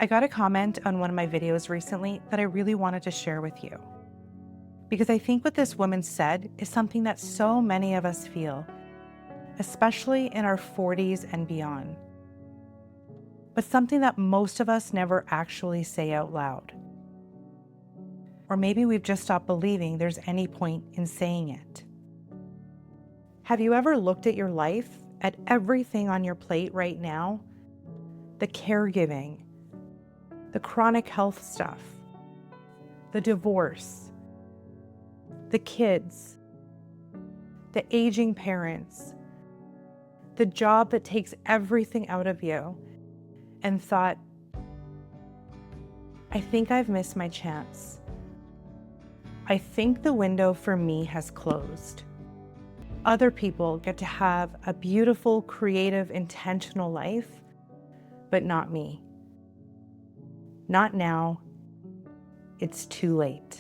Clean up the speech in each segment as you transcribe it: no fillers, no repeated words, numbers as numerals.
I got a comment on one of my videos recently that I really wanted to share with you because I think what this woman said is something that so many of us feel, especially in our 40s and beyond, but something that most of us never actually say out loud. Or maybe we've just stopped believing there's any point in saying it. Have you ever looked at your life, at everything on your plate right now? The caregiving, the chronic health stuff, the divorce, the kids, the aging parents, the job that takes everything out of you, and thought, I think I've missed my chance. I think the window for me has closed. Other people get to have a beautiful, creative, intentional life, but not me. Not now. It's too late.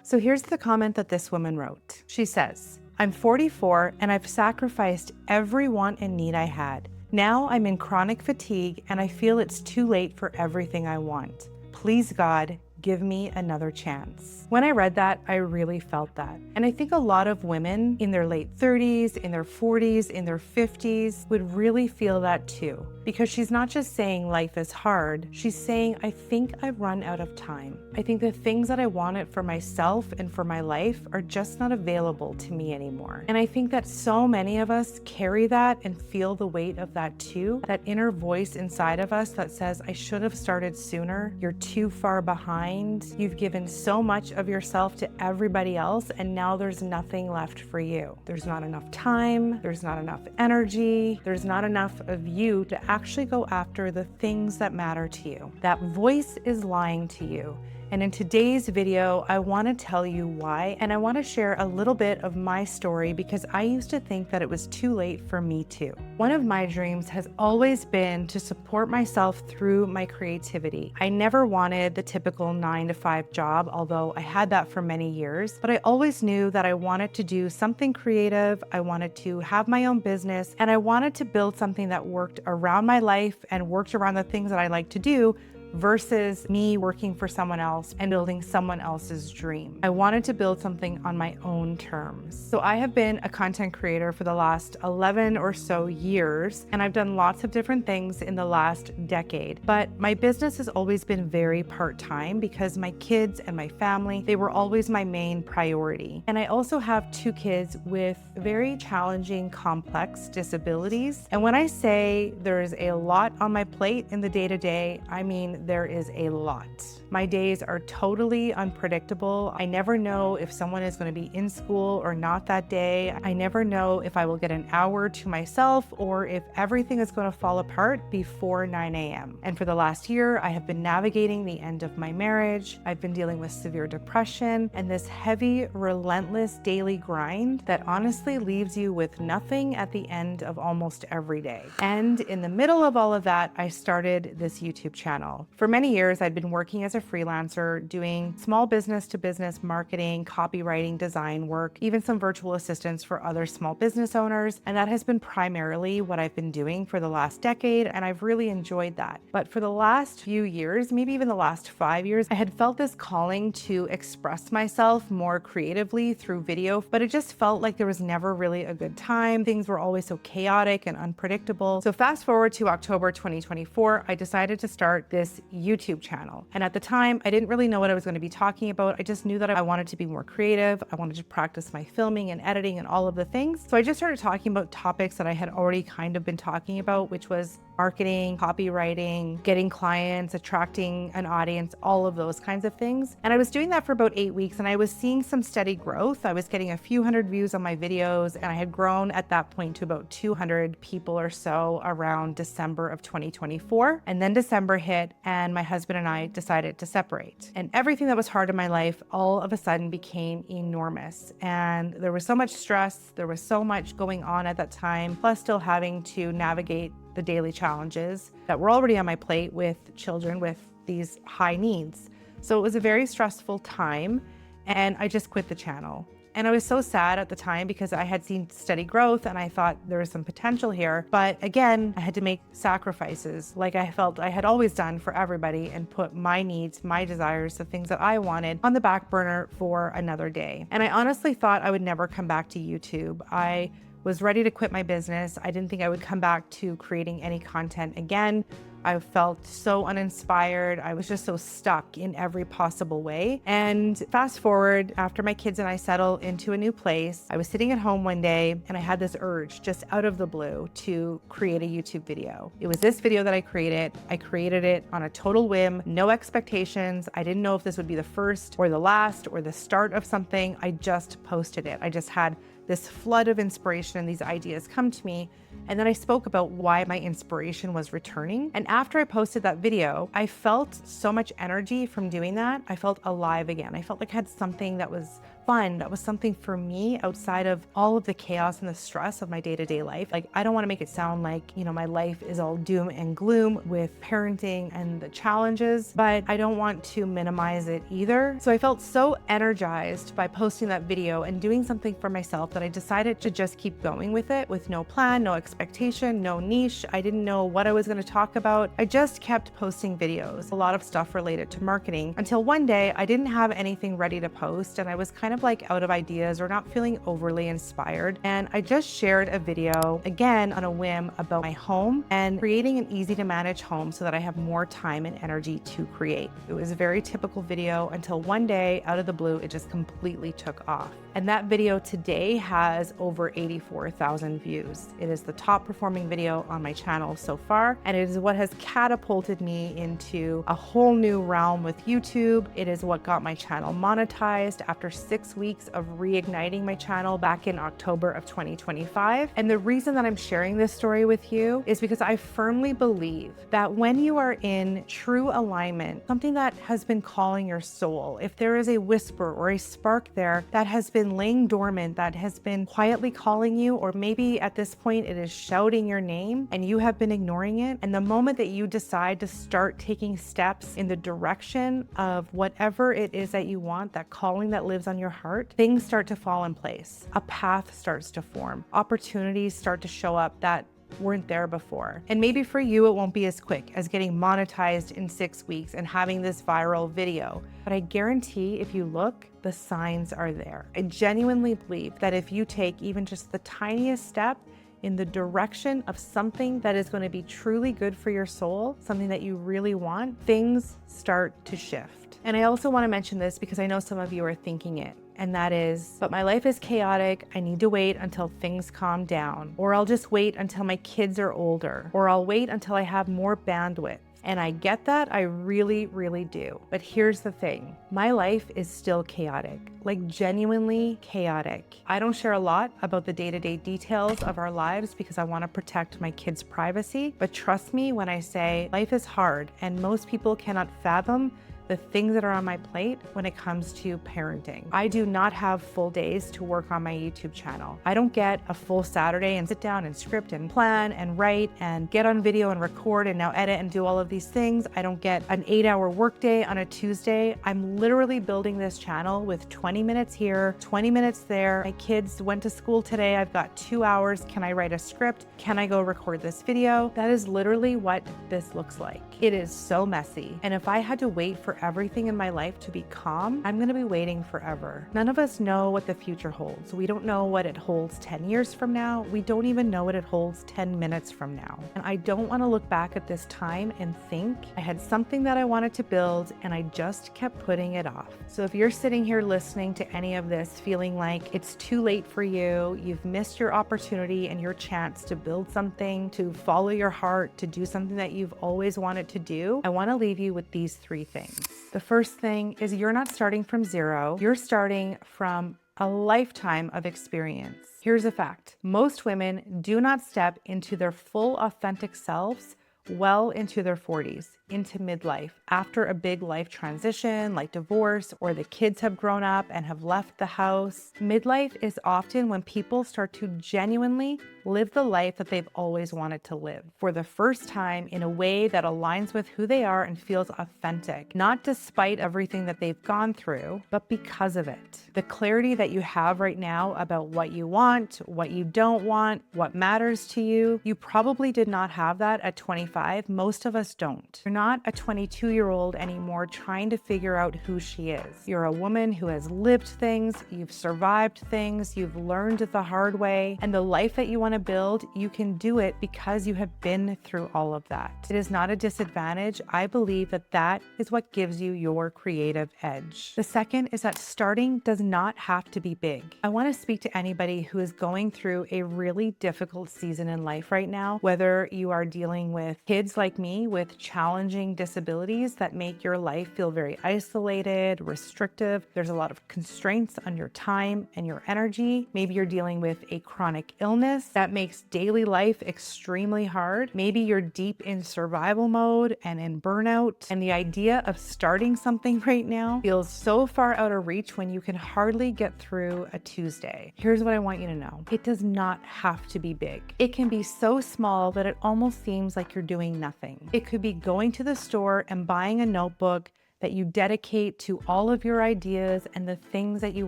So here's the comment that this woman wrote. She says, I'm 44 and I've sacrificed every want and need I had. Now I'm in chronic fatigue and I feel it's too late for everything I want. Please, God, give me another chance. When I read that, I really felt that. And I think a lot of women in their late 30s, in their 40s, in their 50s would really feel that too. Because she's not just saying life is hard, she's saying, I think I've run out of time. I think the things that I wanted for myself and for my life are just not available to me anymore. And I think that so many of us carry that and feel the weight of that too. That inner voice inside of us that says, I should have started sooner. You're too far behind. You've given so much of yourself to everybody else, and now there's nothing left for you. There's not enough time. There's not enough energy. There's not enough of you to actually go after the things that matter to you. That voice is lying to you. And in today's video, I want to tell you why, and I want to share a little bit of my story because I used to think that it was too late for me too. One of my dreams has always been to support myself through my creativity. I never wanted the typical 9-to-5 job, although I had that for many years, but I always knew that I wanted to do something creative. I wanted to have my own business, and I wanted to build something that worked around my life and worked around the things that I like to do, versus me working for someone else and building someone else's dream. I wanted to build something on my own terms. So I have been a content creator for the last 11 or so years, and I've done lots of different things in the last decade. But my business has always been very part-time because my kids and my family, they were always my main priority. And I also have 2 kids with very challenging, complex disabilities. And when I say there's a lot on my plate in the day-to-day, I mean there is a lot. My days are totally unpredictable. I never know if someone is going to be in school or not that day. I never know if I will get an hour to myself or if everything is going to fall apart before 9 a.m. And for the last year, I have been navigating the end of my marriage. I've been dealing with severe depression and this heavy, relentless daily grind that honestly leaves you with nothing at the end of almost every day. And in the middle of all of that, I started this YouTube channel. For many years, I'd been working as a freelancer, doing small business to business marketing, copywriting, design work, even some virtual assistants for other small business owners. And that has been primarily what I've been doing for the last decade. And I've really enjoyed that. But for the last few years, maybe even the last 5 years, I had felt this calling to express myself more creatively through video, but it just felt like there was never really a good time. Things were always so chaotic and unpredictable. So fast forward to October 2024, I decided to start this YouTube channel. And at the time, I didn't really know what I was going to be talking about. I just knew that I wanted to be more creative. I wanted to practice my filming and editing and all of the things. So I just started talking about topics that I had already kind of been talking about, which was marketing, copywriting, getting clients, attracting an audience, all of those kinds of things. And I was doing that for about 8 weeks and I was seeing some steady growth. I was getting a few hundred views on my videos and I had grown at that point to about 200 people or so around December of 2024. And then December hit and my husband and I decided to separate. And everything that was hard in my life all of a sudden became enormous. And there was so much stress, there was so much going on at that time, plus still having to navigate the daily challenges that were already on my plate with children with these high needs. So it was a very stressful time and I just quit the channel. And I was so sad at the time because I had seen steady growth and I thought there was some potential here. But again, I had to make sacrifices like I felt I had always done for everybody and put my needs, my desires, the things that I wanted on the back burner for another day. And I honestly thought I would never come back to YouTube. I was ready to quit my business. I didn't think I would come back to creating any content again. I felt so uninspired. I was just so stuck in every possible way. And fast forward, after my kids and I settled into a new place, I was sitting at home one day and I had this urge just out of the blue to create a YouTube video. It was this video that I created. I created it on a total whim, no expectations. I didn't know if this would be the first or the last or the start of something. I just posted it. I just had this flood of inspiration and these ideas come to me. And then I spoke about why my inspiration was returning. And after I posted that video, I felt so much energy from doing that. I felt alive again. I felt like I had something that was fun, that was something for me outside of all of the chaos and the stress of my day-to-day life. Like, I don't want to make it sound like, my life is all doom and gloom with parenting and the challenges, but I don't want to minimize it either. So I felt so energized by posting that video and doing something for myself that I decided to just keep going with it with no plan, no expectation, no niche. I didn't know what I was going to talk about. I just kept posting videos, a lot of stuff related to marketing, until one day I didn't have anything ready to post and I was kind of like out of ideas or not feeling overly inspired. And I just shared a video again on a whim about my home and creating an easy to manage home so that I have more time and energy to create. It was a very typical video until one day out of the blue, it just completely took off. And that video today has over 84,000 views. It is the top performing video on my channel so far. And it is what has catapulted me into a whole new realm with YouTube. It is what got my channel monetized after 6 weeks of reigniting my channel back in October of 2025. And the reason that I'm sharing this story with you is because I firmly believe that when you are in true alignment, something that has been calling your soul, if there is a whisper or a spark there that has been laying dormant, that has been quietly calling you, or maybe at this point it is shouting your name and you have been ignoring it, and the moment that you decide to start taking steps in the direction of whatever it is that you want, that calling that lives on your heart, things start to fall in place. A path starts to form. Opportunities start to show up that weren't there before. And maybe for you, it won't be as quick as getting monetized in 6 weeks and having this viral video. But I guarantee if you look, the signs are there. I genuinely believe that if you take even just the tiniest step in the direction of something that is going to be truly good for your soul, something that you really want, things start to shift. And I also want to mention this because I know some of you are thinking it. And that is, but my life is chaotic. I need to wait until things calm down, or I'll just wait until my kids are older, or I'll wait until I have more bandwidth. And I get that, I really, really do. But here's the thing, my life is still chaotic, like genuinely chaotic. I don't share a lot about the day-to-day details of our lives because I want to protect my kids' privacy. But trust me when I say life is hard and most people cannot fathom the things that are on my plate when it comes to parenting. I do not have full days to work on my YouTube channel. I don't get a full Saturday and sit down and script and plan and write and get on video and record and now edit and do all of these things. I don't get an 8-hour workday on a Tuesday. I'm literally building this channel with 20 minutes here, 20 minutes there. My kids went to school today. I've got 2 hours. Can I write a script? Can I go record this video? That is literally what this looks like. It is so messy. And if I had to wait for everything in my life to be calm, I'm gonna be waiting forever. None of us know what the future holds. We don't know what it holds 10 years from now. We don't even know what it holds 10 minutes from now. And I don't wanna look back at this time and think I had something that I wanted to build and I just kept putting it off. So if you're sitting here listening to any of this feeling like it's too late for you, you've missed your opportunity and your chance to build something, to follow your heart, to do something that you've always wanted to do, I wanna leave you with these 3 things. The first thing is you're not starting from zero. You're starting from a lifetime of experience. Here's a fact. Most women do not step into their full authentic selves well into their 40s, into midlife, after a big life transition like divorce, or the kids have grown up and have left the house. Midlife is often when people start to genuinely live the life that they've always wanted to live for the first time in a way that aligns with who they are and feels authentic, not despite everything that they've gone through, but because of it. The clarity that you have right now about what you want, what you don't want, what matters to you, you probably did not have that at 25. Most of us don't. You're not a 22-year-old anymore trying to figure out who she is. You're a woman who has lived things, you've survived things, you've learned it the hard way, and the life that you want to build, you can do it because you have been through all of that. It is not a disadvantage. I believe that that is what gives you your creative edge. The second is that starting does not have to be big. I want to speak to anybody who is going through a really difficult season in life right now, whether you are dealing with kids like me with challenging disabilities that make your life feel very isolated, restrictive. There's a lot of constraints on your time and your energy. Maybe you're dealing with a chronic illness that makes daily life extremely hard. Maybe you're deep in survival mode and in burnout, and the idea of starting something right now feels so far out of reach when you can hardly get through a Tuesday. Here's what I want you to know. It does not have to be big. It can be so small that it almost seems like you're doing nothing. It could be going to the store and buying a notebook that you dedicate to all of your ideas and the things that you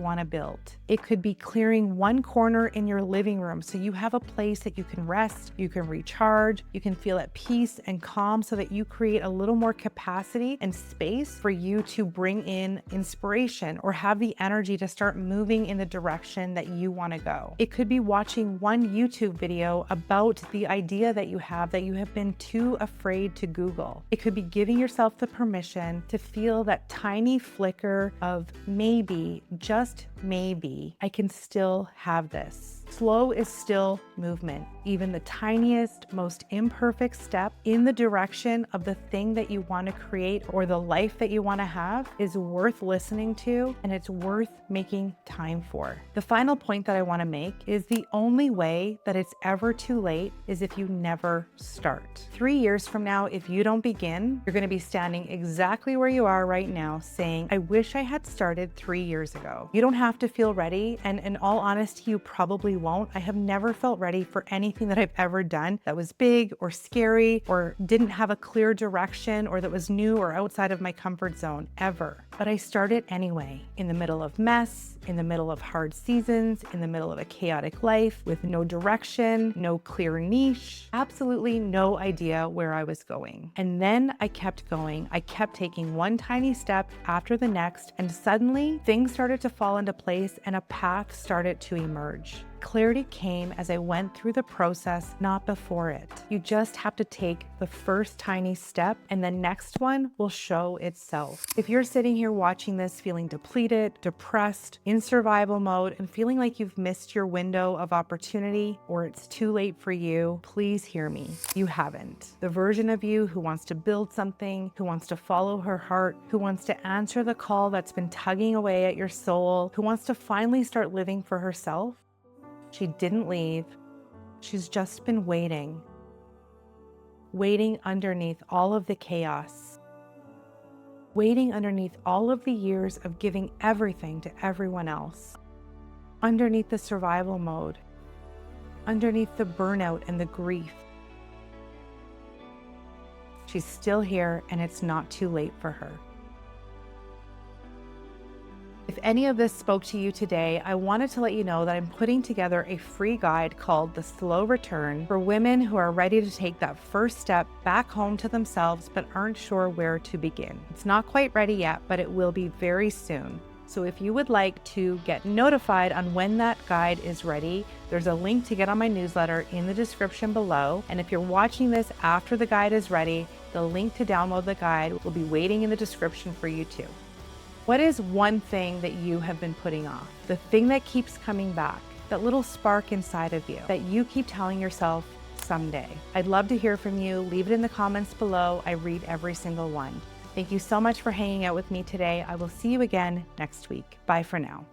want to build. It could be clearing one corner in your living room so you have a place that you can rest, you can recharge, you can feel at peace and calm so that you create a little more capacity and space for you to bring in inspiration or have the energy to start moving in the direction that you want to go. It could be watching one YouTube video about the idea that you have been too afraid to Google. It could be giving yourself the permission to feel that tiny flicker of maybe, just maybe, I can still have this. Slow is still movement. Even the tiniest, most imperfect step in the direction of the thing that you want to create or the life that you want to have is worth listening to, and it's worth making time for. The final point that I want to make is the only way that it's ever too late is if you never start. 3 years from now, if you don't begin, you're going to be standing exactly where you are right now saying, I wish I had started 3 years ago. You don't have to feel ready, and in all honesty, you probably won't. I have never felt ready for anything that I've ever done that was big or scary or didn't have a clear direction or that was new or outside of my comfort zone, ever. But I started anyway, in the middle of mess, in the middle of hard seasons, in the middle of a chaotic life with no direction, no clear niche, absolutely no idea where I was going. And then I kept going. I kept taking one tiny step after the next, and suddenly things started to fall into place and a path started to emerge. Clarity came as I went through the process, not before it. You just have to take the first tiny step and the next one will show itself. If you're sitting here watching this feeling depleted, depressed, in survival mode, and feeling like you've missed your window of opportunity or it's too late for you, please hear me. You haven't. The version of you who wants to build something, who wants to follow her heart, who wants to answer the call that's been tugging away at your soul, who wants to finally start living for herself, she didn't leave. She's just been waiting underneath all of the chaos, waiting underneath all of the years of giving everything to everyone else, underneath the survival mode, underneath the burnout and the grief. She's still here, and it's not too late for her. If any of this spoke to you today, I wanted to let you know that I'm putting together a free guide called The Slow Return for women who are ready to take that first step back home to themselves but aren't sure where to begin. It's not quite ready yet, but it will be very soon. So if you would like to get notified on when that guide is ready, there's a link to get on my newsletter in the description below. And if you're watching this after the guide is ready, the link to download the guide will be waiting in the description for you too. What is one thing that you have been putting off? The thing that keeps coming back, that little spark inside of you that you keep telling yourself someday. I'd love to hear from you. Leave it in the comments below. I read every single one. Thank you so much for hanging out with me today. I will see you again next week. Bye for now.